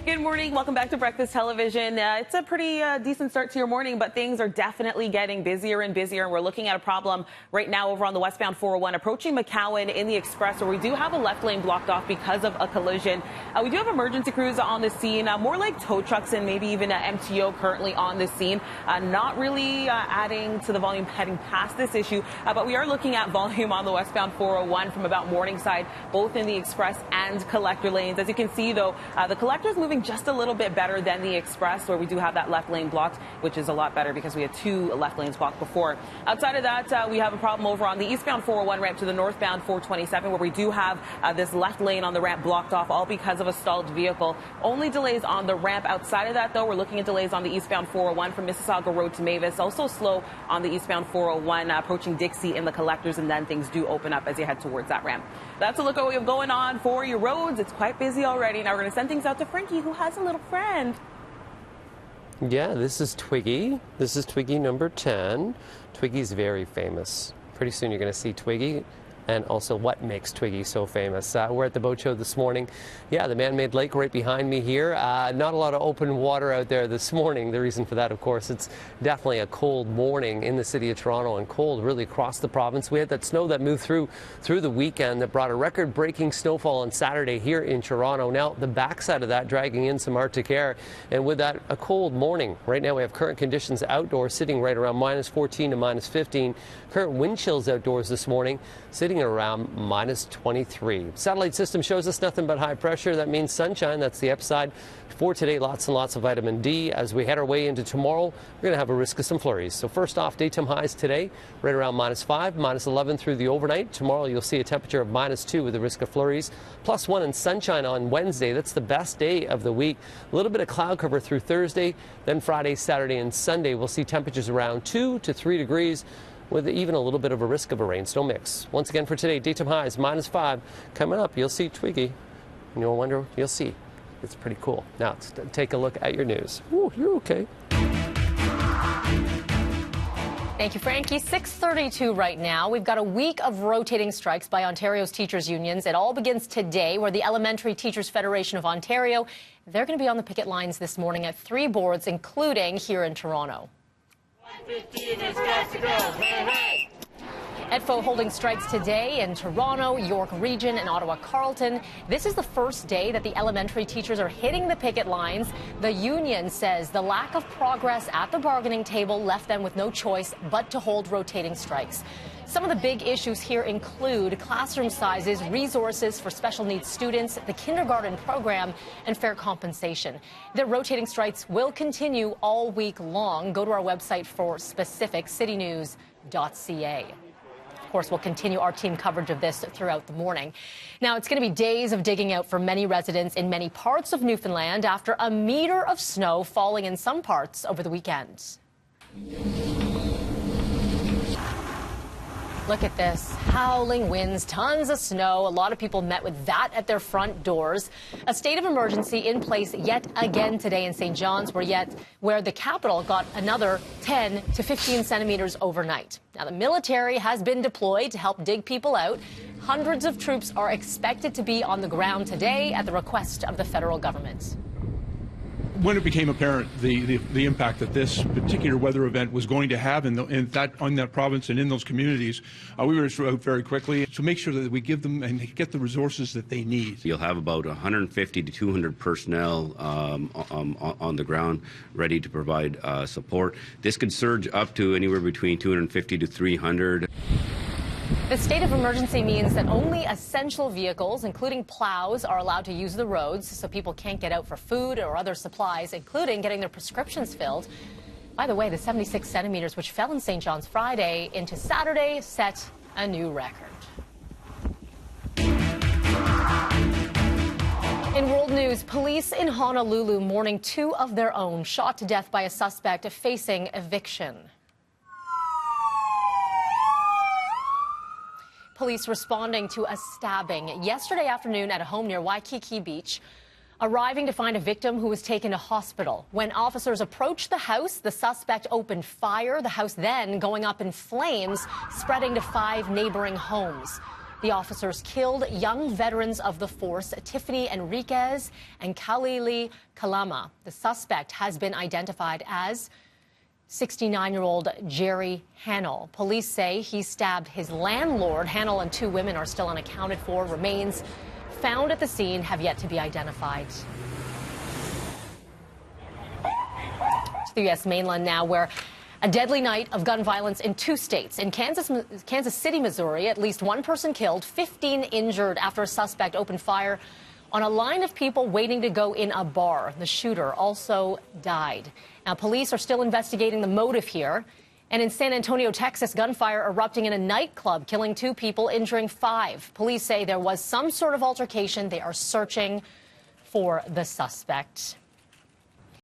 Good morning. Welcome back to Breakfast Television. It's a pretty decent start to your morning, but things are definitely getting busier and busier. And we're looking at a problem right now over on the westbound 401 approaching McCowan in the express, where we do have a left lane blocked off because of a collision. We do have emergency crews on the scene, more like tow trucks and maybe even an MTO currently on the scene. Not really adding to the volume heading past this issue, but we are looking at volume on the westbound 401 from about Morningside, both in the express and collector lanes. As you can see, though, the collector is moving just a little bit better than the express, where we do have that left lane blocked, which is a lot better because we had two left lanes blocked before. Outside of that, we have a problem over on the eastbound 401 ramp to the northbound 427, where we do have this left lane on the ramp blocked off, all because of a stalled vehicle. Only delays on the ramp. Outside of that, though, we're looking at delays on the eastbound 401 from Mississauga Road to Mavis. Also slow on the eastbound 401 approaching Dixie in the collectors, and then things do open up as you head towards that ramp. That's a look at what we have going on for your roads. It's quite busy already. Now we're going to send things out to Frankie, who has a little friend. Yeah, this is Twiggy. This is Twiggy number 10. Twiggy's very famous. Pretty soon you're going to see Twiggy and also what makes Twiggy so famous. We're at the boat show this morning. Yeah, the man-made lake right behind me here. Not a lot of open water out there this morning. The reason for that, of course, it's definitely a cold morning in the city of Toronto and cold really across the province. We had that snow that moved through the weekend that brought a record-breaking snowfall on Saturday here in Toronto. Now, the backside of that dragging in some Arctic air, and with that, a cold morning. Right now, we have current conditions outdoors sitting right around minus 14 to minus 15. Current wind chills outdoors this morning sitting around minus 23. Satellite system shows us nothing but high pressure. That means sunshine. That's the upside for today. Lots and lots of vitamin D. As we head our way into tomorrow, we're going to have a risk of some flurries. So first off, daytime highs today right around minus 5, minus 11 through the overnight. Tomorrow you'll see a temperature of minus 2 with a risk of flurries. Plus 1 and sunshine on Wednesday. That's the best day of the week. A little bit of cloud cover through Thursday. Then Friday, Saturday, and Sunday we'll see temperatures around 2 to 3 degrees, with even a little bit of a risk of a rain snow mix. Once again for today, daytime highs minus 5. Coming up, you'll see Twiggy, and you'll wonder, you'll see. It's pretty cool. Now, let's take a look at your news. Ooh, you're okay. Thank you, Frankie. 6:32 right now. We've got a week of rotating strikes by Ontario's teachers' unions. It all begins today, where the Elementary Teachers Federation of Ontario, they're going to be on the picket lines this morning at 3 boards, including here in Toronto. 115 has got to go. Hey, hey. ETFO holding strikes today in Toronto, York Region, and Ottawa Carleton. This is the first day that the elementary teachers are hitting the picket lines. The union says the lack of progress at the bargaining table left them with no choice but to hold rotating strikes. Some of the big issues here include classroom sizes, resources for special needs students, the kindergarten program, and fair compensation. The rotating strikes will continue all week long. Go to our website for specifics, citynews.ca. Of course, we'll continue our team coverage of this throughout the morning. Now, it's going to be days of digging out for many residents in many parts of Newfoundland after a meter of snow falling in some parts over the weekend. Look at this. Howling winds, tons of snow. A lot of people met with that at their front doors. A state of emergency in place yet again today in St. John's, where the capital got another 10 to 15 centimeters overnight. Now, the military has been deployed to help dig people out. Hundreds of troops are expected to be on the ground today at the request of the federal government. When it became apparent the impact that this particular weather event was going to have on that province and in those communities, we were out very quickly to make sure that we give them and get the resources that they need. You'll have about 150 to 200 personnel on the ground ready to provide support. This could surge up to anywhere between 250 to 300. The state of emergency means that only essential vehicles, including plows, are allowed to use the roads, so people can't get out for food or other supplies, including getting their prescriptions filled. By the way, the 76 centimeters which fell in St. John's Friday into Saturday set a new record. In world news, police in Honolulu mourning 2 of their own shot to death by a suspect facing eviction. Police responding to a stabbing yesterday afternoon at a home near Waikiki Beach, arriving to find a victim who was taken to hospital. When officers approached the house, the suspect opened fire, the house then going up in flames, spreading to 5 neighboring homes. The officers killed young veterans of the force, Tiffany Enriquez and Kalili Kalama. The suspect has been identified as 69-year-old Jerry Hannell. Police say he stabbed his landlord. Hannell and 2 women are still unaccounted for. Remains found at the scene have yet to be identified. To the U.S. mainland now, where a deadly night of gun violence in 2 states. In Kansas City, Missouri, at least 1 person killed, 15 injured after a suspect opened fire on a line of people waiting to go in a bar. The shooter also died. Now, police are still investigating the motive here. And in San Antonio, Texas, gunfire erupting in a nightclub, killing 2 people, injuring 5. Police say there was some sort of altercation. They are searching for the suspect.